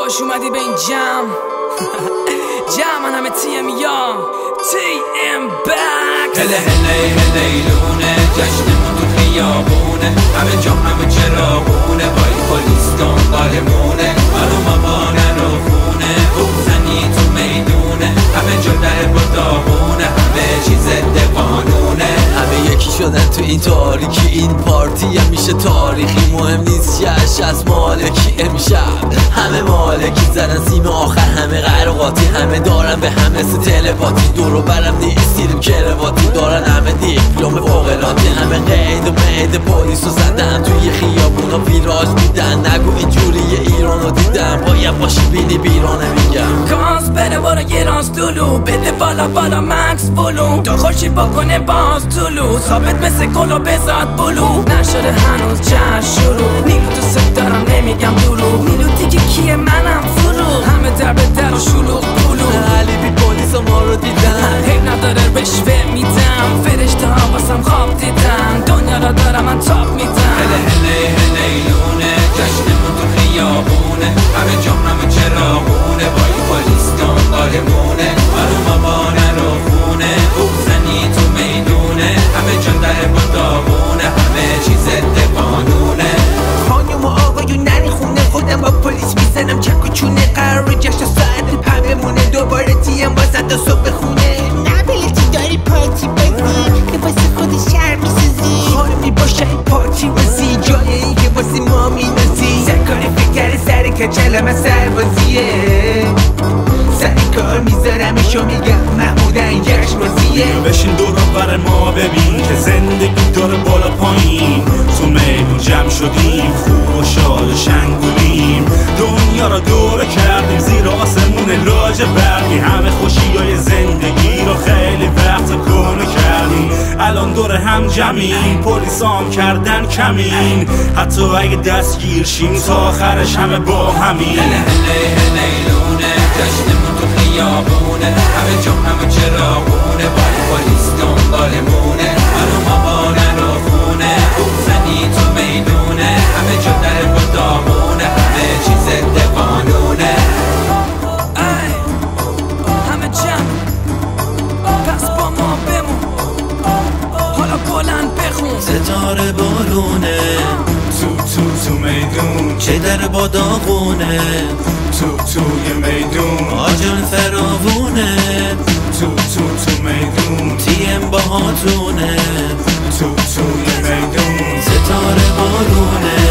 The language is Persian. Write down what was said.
خوش اومدی به این جمع من همه TM back. هله هلیلونه جشنمون تو خیابونه، همه جا همه چراغونه، با این پلیس دنبالمونه، معلوم ما نرو خونه، بزنی تو میدونه، همه جا در با داغونه، همه چیز ضد قانونه. همه یکی شدن تو این تاریکی، این پارتی میشه تاریخی، مهم نیست شش از مالکی. امشب همه مالکی زدن سیم آخر، همه قرقاتی، همه دارن به همه تلپاتی، دورو برم نیستیدیم کرواتی، دارن همه دیپلم فوق‌العاده، همه قید و مید پلیسو زدن توی خیابونا ویراج میدن. نگو اینجوری ایرانو دیدم، باید باشی بینی بیرانه میگم. کاز بره بارا یه راست دلو، بده بالا مکس بلو، تا خوشی بکنه باز طلو، ثابت مثل گلو بزاد بلو. نشده هنوز جشن شروع، نیلو تو سک دارم نمیگم دروغ، نیلو دیگه کیه منم فرو، همه در به در و شلوغ بلو. علی بی پلیسا ما رو دیدن، حیب نداره رشوه میدم، فرشته ها واسم خواب دیدن، دنیا را دارم من تاپ میدم. هلیلونه جشنمون تو خیابونه، همه جا همه چراغونه، با این پلیس دنبالمونه، معلوم ما نرو خونه، بزنی تو میدونه، همه جا در با داغونه، همه چیز ضد قانونه. خانم و آقایون نری خونه، خودم با پلیس میزنم چک و چونه، قرار جشن ساعت پمونه، دوباره تیم واسه تا صبح خونه. نبیلتی داری پارتی بزی که واسه خود شهر میسازی، خانمی باشه پارتی بازی، جایی که واسه ما مینازی، سرکاری فکر سر کچلم سربازیه، سر کار میذارمشو میگم محمودن جشن بازیه. بشین دور بر ما ببین که زندگی داره بالا پایین، تو میدون جمع شدیم خوب و شاد و شنگولیم، دنیا را دوره کردیم زیر آسمون لاج برقی، همه خوشیای زندگی رو خیلی وقت کنه کردیم، الان دور هم جمعیم، پلیسام کردن کمین، حتی اگه دستگیر شیم تا آخرش همه با همین. هلیلونه جشنمون تو خیابونه، همه جا همه چراغونه، با این پلیس دنبالمونه، معلوم ما نرو خونه، بزنی تو میدونه، همه جا در با داغونه، همه چیز ضد قانونه. همه جمع پس با ما بمون، حالا بلند بخون. ستاره بالونه تو میدون، چه در با داغونه، توی میدون، آجان فراوونه، تو میدون، تیم باهاتونه، توی میدون. ستاره بالونه